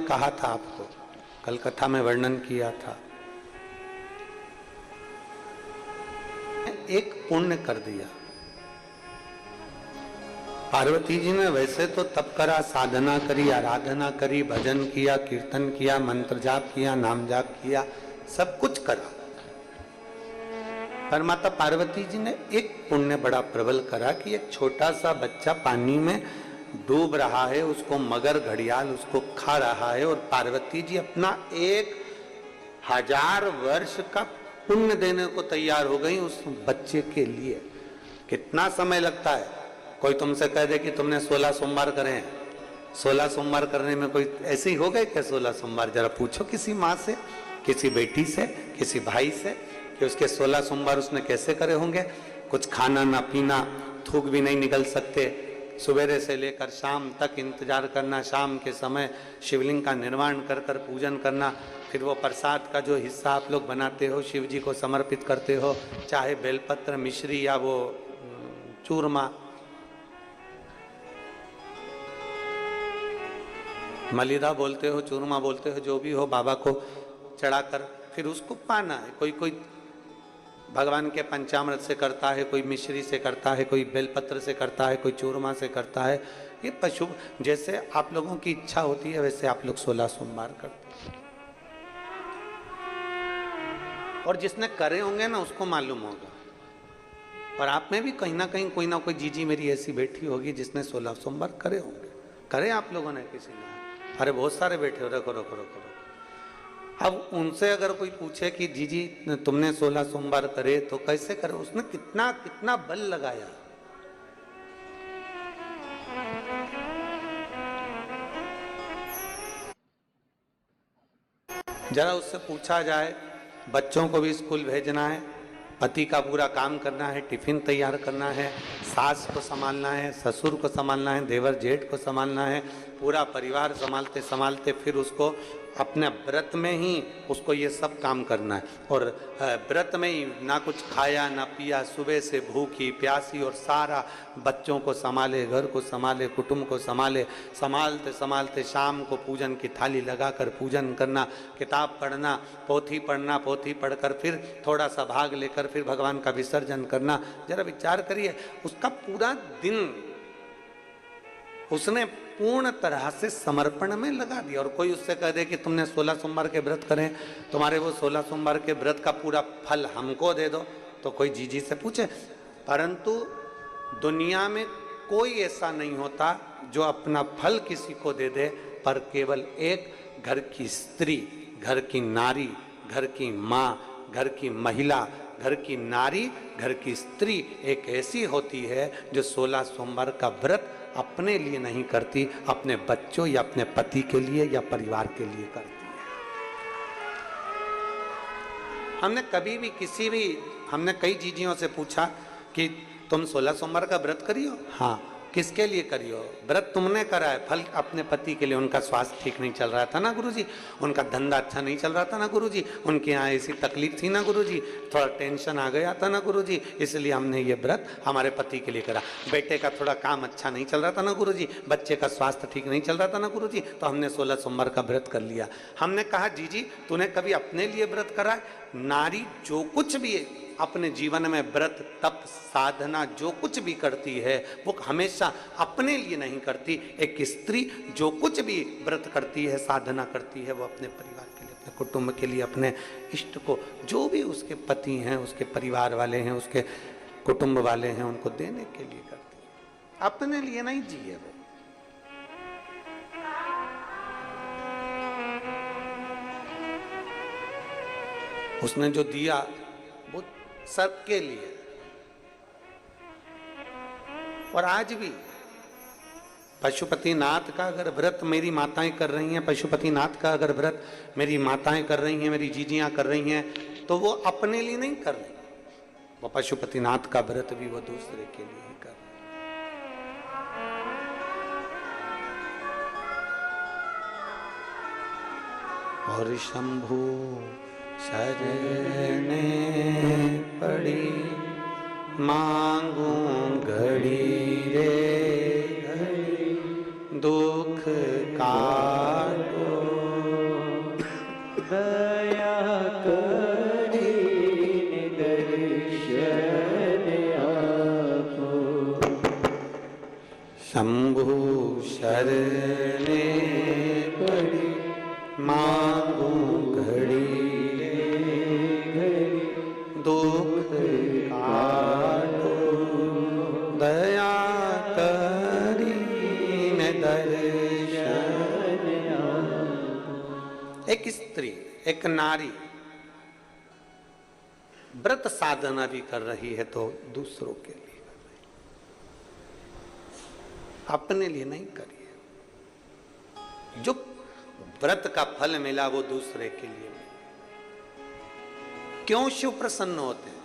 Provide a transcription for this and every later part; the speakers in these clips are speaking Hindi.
कहा था आपको, कल कथा में वर्णन किया था, एक पुण्य कर दिया। पार्वती जी ने वैसे तो तप करा, साधना करी, आराधना करी, भजन किया, कीर्तन किया, मंत्र जाप किया, नाम जाप किया, सब कुछ करा, पर माता पार्वती जी ने एक पुण्य बड़ा प्रबल करा कि एक छोटा सा बच्चा पानी में डूब रहा है, उसको मगर घड़ियाल उसको खा रहा है, और पार्वती जी अपना 1000 वर्ष का पुण्य देने को तैयार हो गई उस बच्चे के लिए। कितना समय लगता है? कोई तुमसे कह दे कि तुमने 16 सोमवार करे हैं, 16 सोमवार करने में कोई ऐसे ही हो गए क्या 16 सोमवार? जरा पूछो किसी माँ से, किसी बेटी से, किसी भाई से कि उसके 16 सोमवार उसने कैसे करे होंगे। कुछ खाना ना पीना, थूक भी नहीं निकल सकते, सवेरे से लेकर शाम तक इंतजार करना, शाम के समय शिवलिंग का निर्माण कर कर पूजन करना, फिर वो प्रसाद का जो हिस्सा आप लोग बनाते हो शिव जी को समर्पित करते हो, चाहे बेलपत्र, मिश्री या वो चूरमा, मलिदा बोलते हो, चूरमा बोलते हो, जो भी हो, बाबा को चढ़ाकर फिर उसको पाना है। कोई कोई भगवान के पंचामृत से करता है, कोई मिश्री से करता है, कोई बेलपत्र से करता है, कोई चूरमा से करता है। ये पशु जैसे आप लोगों की इच्छा होती है वैसे आप लोग 16 सोमवार करते हैं, और जिसने करे होंगे ना उसको मालूम होगा। और आप में भी कहीं ना कहीं कोई ना कोई जीजी मेरी ऐसी बैठी होगी जिसने 16 सोमवार करे होंगे। करे आप लोगों ने किसी ने? अरे बहुत सारे बैठे हो, रखो रखो रखो। अब उनसे अगर कोई पूछे कि जीजी तुमने 16 सोमवार करे तो कैसे करे, उसने कितना कितना बल लगाया। जरा उससे पूछा जाए, बच्चों को भी स्कूल भेजना है, पति का पूरा काम करना है, टिफिन तैयार करना है, सास को संभालना है, ससुर को संभालना है, देवर जेठ को संभालना है, पूरा परिवार संभालते संभालते फिर उसको अपने व्रत में ही उसको ये सब काम करना है, और व्रत में ही ना कुछ खाया ना पिया, सुबह से भूखी प्यासी, और सारा बच्चों को संभाले, घर को संभाले, कुटुंब को संभाले, संभालते संभालते शाम को पूजन की थाली लगाकर पूजन करना, किताब पढ़ना, पोथी पढ़ना, पोथी पढ़कर फिर थोड़ा सा भाग लेकर फिर भगवान का विसर्जन करना। जरा विचार करिए, उसका पूरा दिन उसने पूर्ण तरह से समर्पण में लगा दिया। और कोई उससे कह दे कि तुमने 16 सोमवार के व्रत करें, तुम्हारे वो 16 सोमवार के व्रत का पूरा फल हमको दे दो, तो कोई जीजी से पूछे। परंतु दुनिया में कोई ऐसा नहीं होता जो अपना फल किसी को दे दे, पर केवल एक घर की स्त्री, घर की नारी, घर की माँ, घर की महिला, घर की नारी, घर की स्त्री एक ऐसी होती है जो 16 सोमवार का व्रत अपने लिए नहीं करती, अपने बच्चों या अपने पति के लिए या परिवार के लिए करती है। हमने कभी भी हमने कई जीजियों से पूछा कि तुम 16 सोमवार का व्रत करियो? हाँ। किसके लिए करियो? व्रत तुमने करा है, फल अपने पति के लिए। उनका स्वास्थ्य ठीक नहीं चल रहा था ना गुरुजी, उनका धंधा अच्छा नहीं चल रहा था ना गुरुजी, उनके यहाँ ऐसी तकलीफ थी ना गुरुजी, थोड़ा टेंशन आ गया था ना गुरुजी, इसलिए हमने ये व्रत हमारे पति के लिए करा। बेटे का थोड़ा काम अच्छा नहीं चल रहा था ना गुरुजी, बच्चे का स्वास्थ्य ठीक नहीं चल रहा था ना गुरुजी, तो हमने 16 सोमवार का व्रत कर लिया। हमने कहा जीजी तूने कभी अपने लिए व्रत करा है? नारी जो कुछ भी अपने जीवन में व्रत, तप, साधना जो कुछ भी करती है वो हमेशा अपने लिए नहीं करती। एक स्त्री जो कुछ भी व्रत करती है, साधना करती है, वो अपने परिवार के लिए, अपने कुटुंब के लिए, अपने इष्ट को, जो भी उसके पति हैं, उसके परिवार वाले हैं, उसके कुटुंब वाले हैं, उनको देने के लिए करती है, अपने लिए नहीं जिए वो। उसने जो दिया वो सबके लिए। और आज भी पशुपतिनाथ का अगर व्रत मेरी माताएं कर रही हैं, पशुपतिनाथ का अगर व्रत मेरी माताएं कर रही हैं, मेरी जीजियां कर रही हैं, तो वो अपने लिए नहीं कर रही, वो पशुपतिनाथ का व्रत भी वो दूसरे के लिए ही कर रही। और शंभु शरणे पड़ी मांगू घड़ी रे घड़ी, दुख काटो शंभु शरणे पड़ी मांगू घड़ी दुख काटो दया करी मैं दर्शन। एक स्त्री, एक नारी व्रत साधना भी कर रही है तो दूसरों के लिए कर रही, अपने लिए नहीं करिए। जो व्रत का फल मिला वो दूसरे के लिए मिला। क्यों शिव प्रसन्न होते हैं?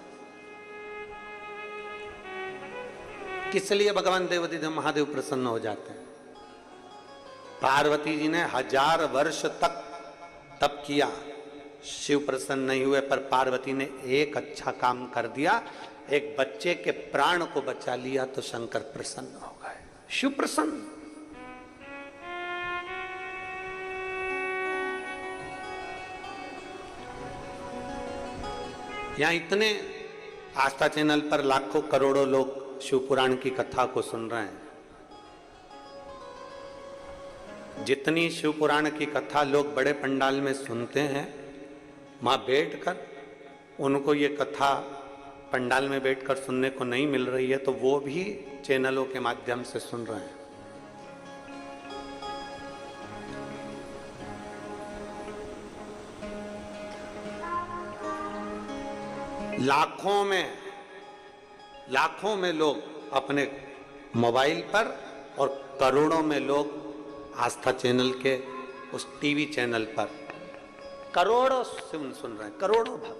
किस लिए भगवान देवाधिदेव महादेव प्रसन्न हो जाते हैं? पार्वती जी ने 1000 वर्ष तक तप किया, शिव प्रसन्न नहीं हुए, पर पार्वती ने एक अच्छा काम कर दिया, एक बच्चे के प्राण को बचा लिया तो शंकर प्रसन्न हो गए, शिव प्रसन्न। यहां इतने आस्था चैनल पर लाखों करोड़ों लोग शिव पुराण की कथा को सुन रहे हैं। जितनी शिव पुराण की कथा लोग बड़े पंडाल में सुनते हैं, वहां बैठकर उनको ये कथा पंडाल में बैठकर सुनने को नहीं मिल रही है, तो वो भी चैनलों के माध्यम से सुन रहे हैं। लाखों में लोग अपने मोबाइल पर और करोड़ों में लोग आस्था चैनल के उस टीवी चैनल पर करोड़ों सुन रहे हैं, करोड़ों भक्त।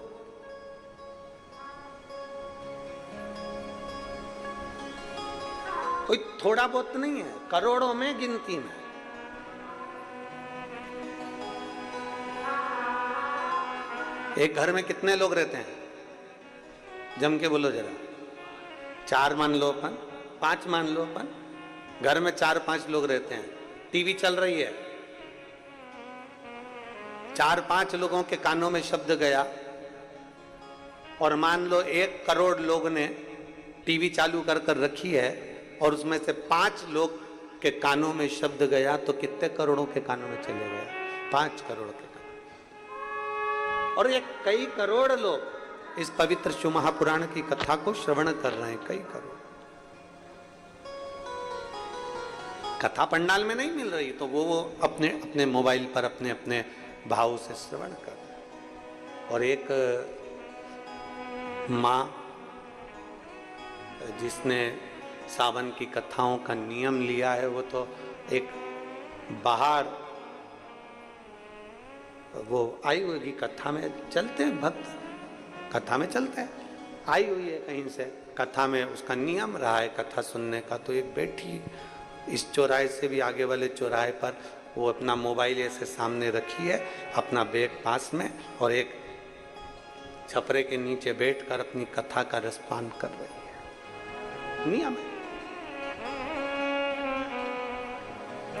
कोई थोड़ा बहुत नहीं है, करोड़ों में गिनती में। एक घर में कितने लोग रहते हैं? जम के बोलो जरा। 4 मान लो अपन, 5 मान लो अपन। घर में 4-5 लोग रहते हैं, टीवी चल रही है, 4-5 लोगों के कानों में शब्द गया, और मान लो 1 करोड़ लोग ने टीवी चालू कर रखी है, और उसमें से 5 लोग के कानों में शब्द गया, तो कितने करोड़ों के कानों में चले गया? 5 करोड़ के कानों। और ये कई करोड़ लोग इस पवित्र शिव महापुराण की कथा को श्रवण कर रहे हैं, कई करोड़। कथा पंडाल में नहीं मिल रही तो वो अपने अपने मोबाइल पर अपने अपने भाव से श्रवण कर रहे हैं। और एक माँ जिसने सावन की कथाओं का नियम लिया है, वो तो एक बाहर वो आई होगी, कथा में चलते हैं भक्त, कथा में चलते हैं, आई हुई है कहीं से, कथा में उसका नियम रहा है कथा सुनने का, तो एक बैठी इस चौराहे से भी आगे वाले चौराहे पर वो अपना मोबाइल ऐसे सामने रखी है, अपना बैग पास में, और एक छपरे के नीचे बैठकर अपनी कथा का रसपान कर रही है। नियम है।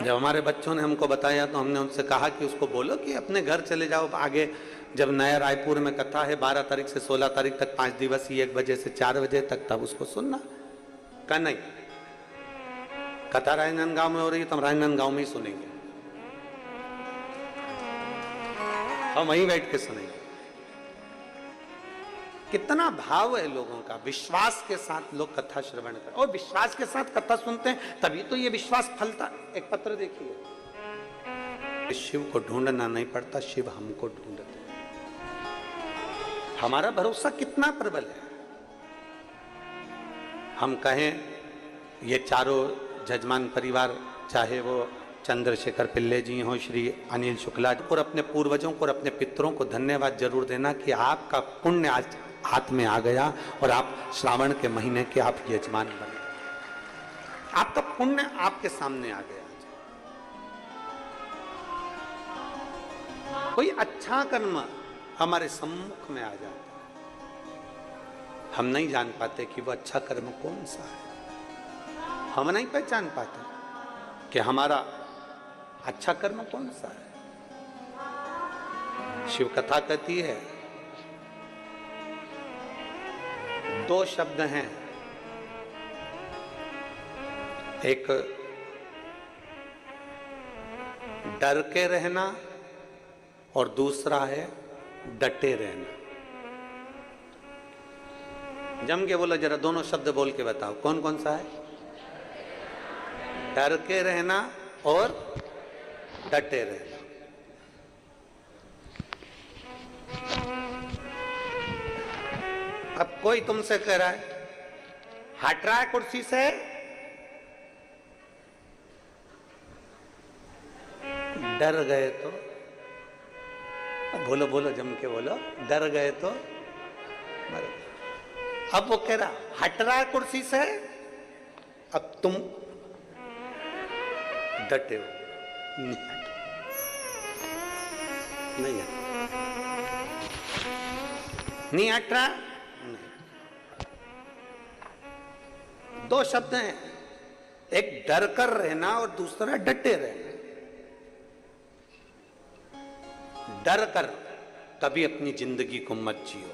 जब हमारे बच्चों ने हमको बताया तो हमने उनसे कहा कि उसको बोलो कि अपने घर चले जाओ, आगे जब नया रायपुर में कथा है 12 तारीख से 16 तारीख तक 5 दिवसीय 1 बजे से 4 बजे तक, तब उसको सुनना। कहा नहीं, कथा राजनांदगांव में हो रही है तो हम राजनांदगांव में ही सुनेंगे, हम वहीं बैठ के सुनेंगे। कितना भाव है लोगों का, विश्वास के साथ लोग कथा श्रवण कर, और विश्वास के साथ कथा सुनते हैं तभी तो ये विश्वास फलता। एक पत्र देखिए, शिव को ढूंढना नहीं पड़ता, शिव हमको ढूंढते हैं। हमारा भरोसा कितना प्रबल है। हम कहें ये चारों जजमान परिवार, चाहे वो चंद्रशेखर पिल्ले जी हो, श्री अनिल शुक्ला जी, और अपने पूर्वजों को और अपने पितरों को धन्यवाद जरूर देना कि आपका पुण्य आज हाथ में आ गया और आप श्रावण के महीने के आप यजमान बने। आपका पुण्य आपके सामने आ गया। कोई अच्छा कर्म हमारे सम्मुख में आ जाता है, हम नहीं जान पाते कि वो अच्छा कर्म कौन सा है। हम नहीं पहचान पाते कि हमारा अच्छा कर्म कौन सा है। शिव कथा कहती है 2 शब्द हैं, एक डर के रहना और दूसरा है डटे रहना। जम के बोलो जरा, दोनों शब्द बोल के बताओ कौन कौन सा है? डर के रहना और डटे रहना। अब कोई तुमसे कह रहा है, हट रहा है कुर्सी से, डर गए तो, बोलो बोलो जम के बोलो, डर गए तो मर। अब वो कह रहा हट रहा है कुर्सी से, अब तुम डटे हो, नहीं हट, नहीं हट रहा। दो शब्द हैं, एक डर कर रहना और दूसरा डटे रहना। डर कर कभी अपनी जिंदगी को मत जियो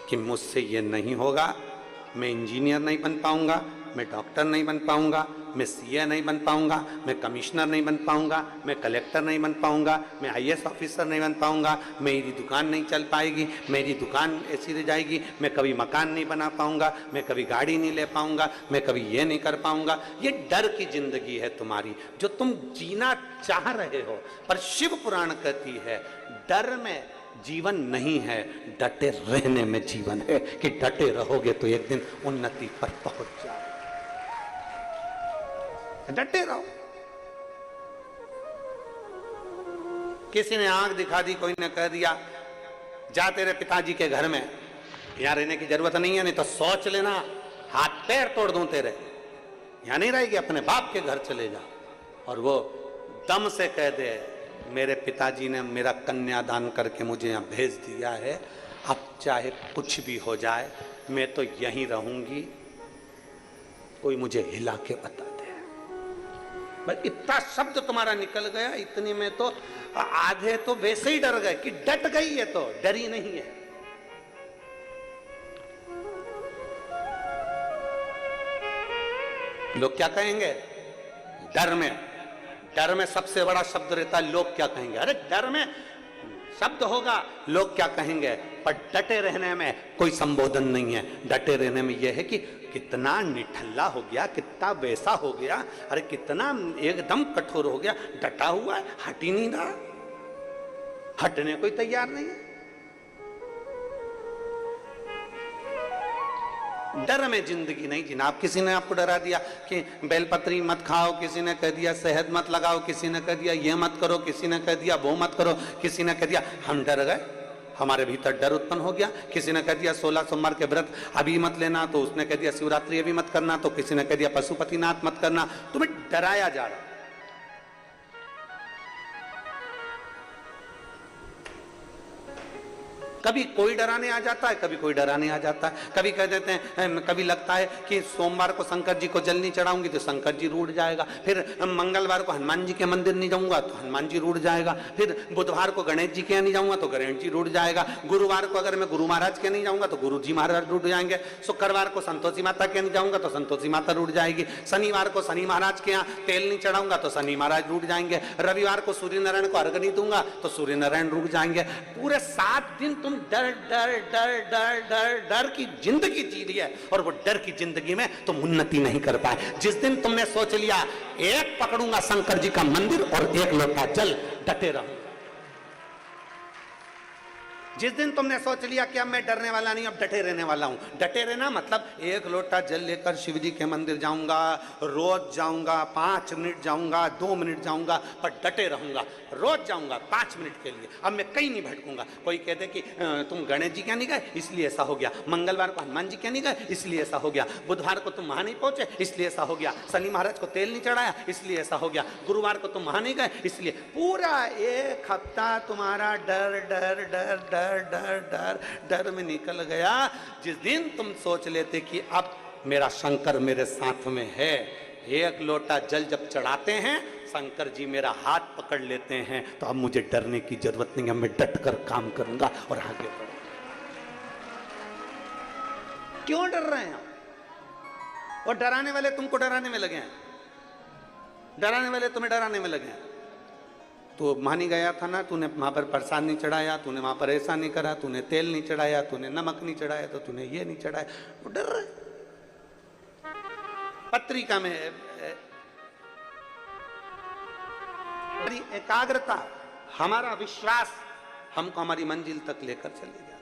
कि मुझसे ये नहीं होगा, मैं इंजीनियर नहीं बन पाऊंगा, मैं डॉक्टर नहीं बन पाऊंगा, मैं सीए नहीं बन पाऊंगा, मैं कमिश्नर नहीं बन पाऊंगा, मैं कलेक्टर नहीं बन पाऊंगा, मैं आईएएस ऑफिसर नहीं बन पाऊंगा, मेरी दुकान नहीं चल पाएगी, मेरी दुकान ऐसी रह जाएगी, मैं कभी मकान नहीं बना पाऊंगा, मैं कभी गाड़ी नहीं ले पाऊंगा, मैं कभी ये नहीं कर पाऊंगा। ये डर की जिंदगी है तुम्हारी जो तुम जीना चाह रहे हो। पर शिव पुराण कहती है डर में जीवन नहीं है, डटे रहने में जीवन है, कि डटे रहोगे तो एक दिन उन्नति पर पहुंच जाओ। डटे रहो। किसी ने आंख दिखा दी, कोई ने कह दिया जा तेरे पिताजी के घर में, यहां रहने की जरूरत नहीं है, नहीं तो सोच लेना हाथ पैर तोड़ दूं तेरे, यहां नहीं रहेगी, अपने बाप के घर चले जा। और वो दम से कह दे मेरे पिताजी ने मेरा कन्यादान करके मुझे यहाँ भेज दिया है, अब चाहे कुछ भी हो जाए मैं तो यहीं रहूंगी, कोई मुझे हिला के बता दे। बस इतना शब्द तुम्हारा निकल गया, इतने में तो आधे तो वैसे ही डर गए कि डट गई है, तो डरी नहीं है। लोग क्या कहेंगे? डर में सबसे बड़ा शब्द रहता है लोग क्या कहेंगे। अरे डर में शब्द होगा लोग क्या कहेंगे, पर डटे रहने में कोई संबोधन नहीं है। डटे रहने में यह है कि कितना निठल्ला हो गया, कितना वैसा हो गया, अरे कितना एकदम कठोर हो गया, डटा हुआ है, हट ही नहीं रहा, हटने कोई तैयार नहीं है। डर में जिंदगी नहीं जीना। आप किसी ने आपको डरा दिया कि बेलपत्री मत खाओ, किसी ने कह दिया शहद मत लगाओ, किसी ने कह दिया ये मत करो, किसी ने कह दिया वो मत करो, किसी ने कह दिया, हम डर गए, हमारे भीतर डर उत्पन्न हो गया। किसी ने कह दिया 16 सोमवार के व्रत अभी मत लेना, तो उसने कह दिया शिवरात्रि अभी मत करना, तो किसी ने कह दिया पशुपतिनाथ मत करना। तुम्हें डराया जा रहा। कभी कोई डराने आ जाता है, कभी कोई डराने आ जाता है। कभी कह देते हैं, कभी लगता है कि सोमवार को शंकर जी को जल नहीं चढ़ाऊंगी तो शंकर जी रूठ जाएगा, फिर मंगलवार को हनुमान जी के मंदिर नहीं जाऊंगा तो हनुमान जी रूठ जाएगा, फिर बुधवार को गणेश जी के नहीं जाऊंगा तो गणेश जी रूठ जाएगा, गुरुवार को अगर मैं गुरु महाराज के नहीं जाऊंगा तो गुरु जी महाराज रूठ जाएंगे, शुक्रवार को संतोषी माता के नहीं जाऊंगा तो संतोषी माता रूठ जाएगी, शनिवार को शनि महाराज के यहाँ तेल नहीं चढ़ाऊंगा तो शनि महाराज रूठ जाएंगे, रविवार को सूर्य नारायण को अर्घ नहीं दूंगा तो सूर्य नारायण रूठ जाएंगे। पूरे 7 दिन तुम डर डर डर डर डर डर की जिंदगी जी रही है, और वो डर की जिंदगी में तुम उन्नति नहीं कर पाए। जिस दिन तुमने सोच लिया एक पकड़ूंगा शंकर जी का मंदिर और एक लोटा जल, डटे रहूंगा। जिस दिन तुमने सोच लिया कि अब मैं डरने वाला नहीं, अब डटे रहने वाला हूं। डटे रहना मतलब एक लोटा जल लेकर शिव जी के मंदिर जाऊंगा, रोज जाऊंगा, 5 मिनट जाऊंगा, 2 मिनट जाऊंगा, पर डटे रहूंगा। रोज जाऊंगा 5 मिनट के लिए, अब मैं कहीं नहीं भटकूंगा। कोई कहते कि तुम गणेश जी क्या नहीं गए इसलिए ऐसा हो गया, मंगलवार को हनुमान जी क्या नहीं गए इसलिए ऐसा हो गया, बुधवार को तुम वहां नहीं पहुंचे इसलिए ऐसा हो गया, शनि महाराज को तेल नहीं चढ़ाया इसलिए ऐसा हो गया, गुरुवार को तुम वहां नहीं गए इसलिए। पूरा 1 हफ्ता तुम्हारा डर डर डर डर डर डर डर में निकल गया। जिस दिन तुम सोच लेते कि अब मेरा शंकर मेरे साथ में है, 1 लोटा जल जब चढ़ाते हैं शंकर जी मेरा हाथ पकड़ लेते हैं, तो अब मुझे डरने की जरूरत नहीं है, मैं डट कर काम करूंगा और आगे बढ़ूंगा। क्यों डर रहे हैं? और डराने वाले तुमको डराने में लगे हैं, डराने वाले तुम्हें डराने में लगे हैं। तो मानी गया था ना, तूने वहां पर प्रसाद नहीं चढ़ाया, तूने वहां पर ऐसा नहीं करा, तूने तेल नहीं चढ़ाया, तूने नमक नहीं चढ़ाया, तो तूने ये नहीं चढ़ाया। वो डर रहा है। पत्रिका में हमारी एकाग्रता, हमारा विश्वास हमको हमारी मंजिल तक लेकर चले जाते।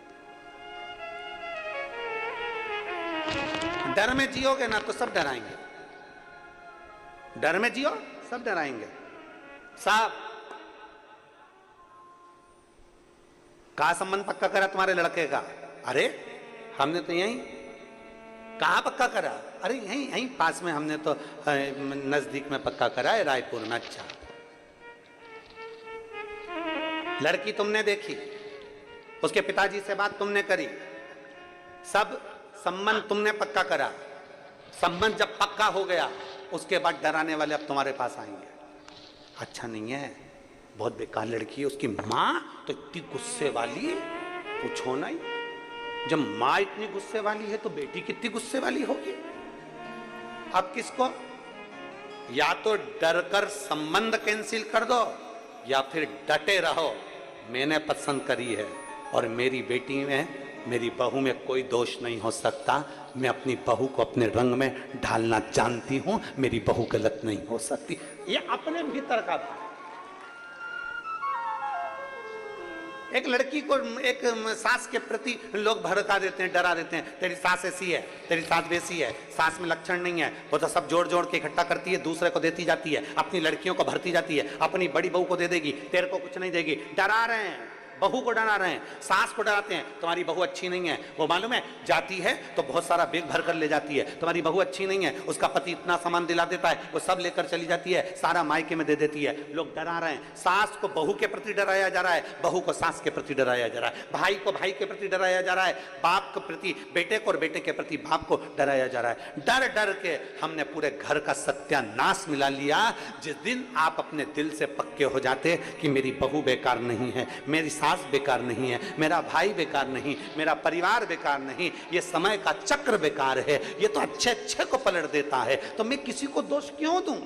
डर में जियोगे ना तो सब डराएंगे, डर में जियो सब डराएंगे। साहब कहा संबंध पक्का करा तुम्हारे लड़के का? अरे हमने तो यहीं। कहा पक्का करा? अरे यहीं यहीं पास में, हमने तो नजदीक में पक्का करा है, रायपुर में। अच्छा, लड़की तुमने देखी, उसके पिताजी से बात तुमने करी, सब संबंध तुमने पक्का करा। संबंध जब पक्का हो गया उसके बाद डराने वाले अब तुम्हारे पास आएंगे। अच्छा नहीं है, बहुत बेकार लड़की है, उसकी माँ तो इतनी गुस्से वाली है, पूछो नहीं। जब माँ इतनी गुस्से वाली है तो बेटी कितनी गुस्से वाली होगी। अब किसको? या तो डर कर संबंध कैंसिल कर दो, या फिर डटे रहो, मैंने पसंद करी है और मेरी बेटी में, मेरी बहू में कोई दोष नहीं हो सकता। मैं अपनी बहू को अपने रंग में ढालना जानती हूं, मेरी बहू गलत नहीं हो सकती। ये अपने भीतर का था। एक लड़की को एक सास के प्रति लोग भड़का देते हैं, डरा देते हैं, तेरी सास ऐसी है, तेरी सास वैसी है, सास में लक्षण नहीं है, वो तो सब जोड़ जोड़ के इकट्ठा करती है, दूसरे को देती जाती है, अपनी लड़कियों को भरती जाती है, अपनी बड़ी बहू को दे देगी, तेरे को कुछ नहीं देगी। डरा रहे हैं, बहू को डरा रहे हैं, सास को डराते हैं, तुम्हारी बहू अच्छी नहीं है, वो मालूम है जाती है तो बहुत सारा बैग भर कर ले जाती है, तुम्हारी बहू अच्छी नहीं है, उसका पति इतना सामान दिला देता है, वो सब लेकर चली जाती है, सारा मायके में दे देती है। लोग डरा रहे हैं, सास को बहू के प्रति डराया जा रहा है, बहू को सास के प्रति डराया जा रहा है, भाई को भाई के प्रति डराया जा रहा है, बाप के प्रति बेटे को और बेटे के प्रति बाप को डराया जा रहा है। डर डर के हमने पूरे घर का सत्यानाश मिला लिया। जिस दिन आप अपने दिल से पक्के हो जाते कि मेरी बहू बेकार नहीं है, मेरी सास बेकार नहीं है, मेरा भाई बेकार नहीं, मेरा परिवार बेकार नहीं, ये समय का चक्र बेकार है, ये तो अच्छे अच्छे को पलट देता है, तो मैं किसी को दोष क्यों दूं?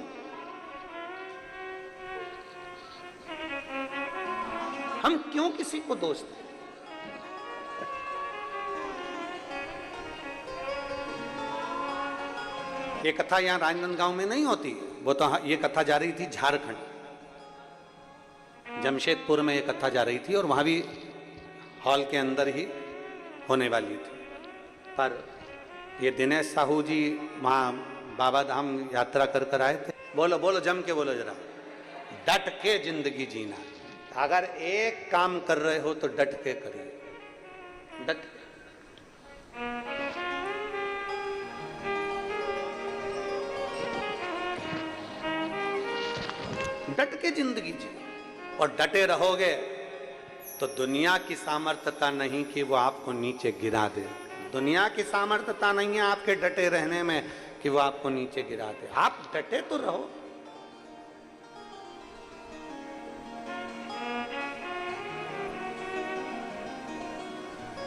हम क्यों किसी को दोष दें? ये कथा यहां राजनांदगांव में नहीं होती, वो तो ये कथा जा रही थी झारखंड, जमशेदपुर में ये कथा जा रही थी, और वहां भी हॉल के अंदर ही होने वाली थी। पर ये दिनेश साहू जी वहाँ बाबा धाम यात्रा कर आए थे। बोलो बोलो, जम के बोलो जरा। डट के जिंदगी जीना। अगर एक काम कर रहे हो तो डट के करिए, डट के। डट के जिंदगी जी, और डटे रहोगे तो दुनिया की सामर्थ्यता नहीं कि वो आपको नीचे गिरा दे। दुनिया की सामर्थ्यता नहीं है आपके डटे रहने में कि वो आपको नीचे गिरा दे। आप डटे तो रहो।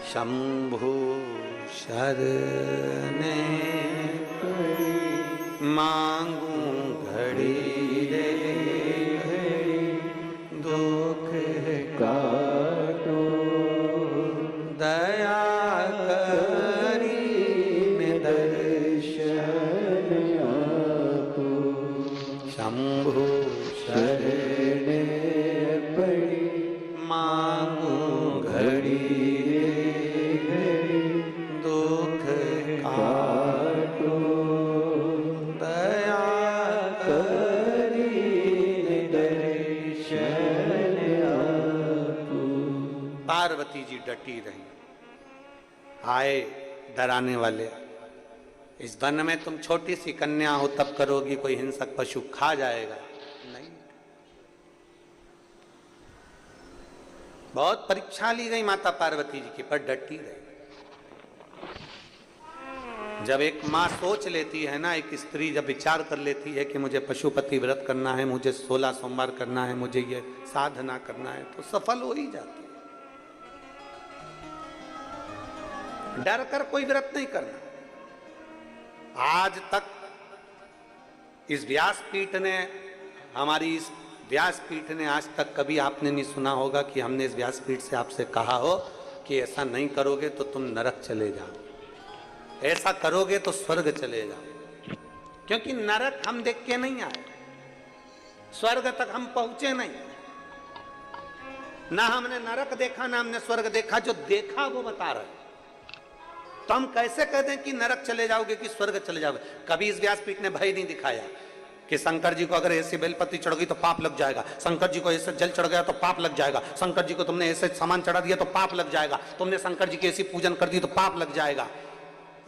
शंभु शरणे मांगू घड़ी रे, दुख काटो दया करी दर्शन आपो। शंभु शरणे पड़ी मांगू घड़ी रे, दुख काटो दया करी दर्शन आपो। पार्वती जी डटी रही। आए डराने वाले, इस वन में तुम छोटी सी कन्या हो तब करोगी, कोई हिंसक पशु खा जाएगा नहीं। बहुत परीक्षा ली गई माता पार्वती जी की, पर डटी रही। जब एक माँ सोच लेती है ना, एक स्त्री जब विचार कर लेती है कि मुझे पशुपति व्रत करना है, मुझे 16 सोमवार करना है, मुझे ये साधना करना है, तो सफल हो ही जाती है। डर कर कोई व्रत नहीं करना। आज तक इस व्यासपीठ ने, हमारी इस व्यासपीठ ने आज तक कभी आपने नहीं सुना होगा कि हमने इस व्यासपीठ से आपसे कहा हो कि ऐसा नहीं करोगे तो तुम नरक चले जाओ, ऐसा करोगे तो स्वर्ग चले जाओ। क्योंकि नरक हम देख के नहीं आए, स्वर्ग तक हम पहुंचे नहीं, ना हमने नरक देखा ना हमने स्वर्ग देखा। जो देखा वो बता रहे, तो हम कैसे कह दें कि नरक चले जाओगे कि स्वर्ग चले जाओगे? कभी इस व्यासपीठ ने भय नहीं दिखाया कि शंकर जी को अगर ऐसे बेलपत्ती चढ़ गई तो पाप लग जाएगा, शंकर जी को ऐसे जल चढ़ गया तो पाप लग जाएगा, शंकर जी को तुमने ऐसे सामान चढ़ा दिया तो पाप लग जाएगा, तुमने शंकर जी की ऐसी पूजन कर दी तो पाप लग जाएगा।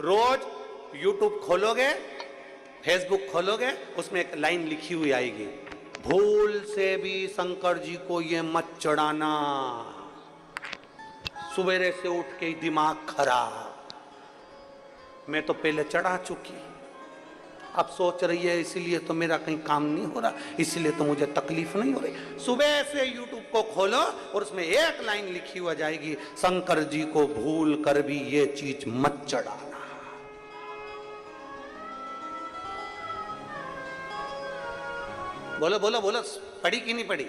रोज यूट्यूब खोलोगे, फेसबुक खोलोगे, उसमें एक लाइन लिखी हुई आएगी, भूल से भी शंकर जी को ये मत चढ़ाना, सवेरे से उठ के दिमाग खराब, मैं तो पहले चढ़ा चुकी, अब सोच रही है इसीलिए तो मेरा कहीं काम नहीं हो रहा, इसीलिए तो मुझे तकलीफ नहीं हो रही। सुबह से यूट्यूब को खोलो और उसमें एक लाइन लिखी हुआ जाएगी, शंकर जी को भूल कर भी ये चीज मत चढ़ाना। बोलो बोलो बोलो, पढ़ी कि नहीं पढ़ी?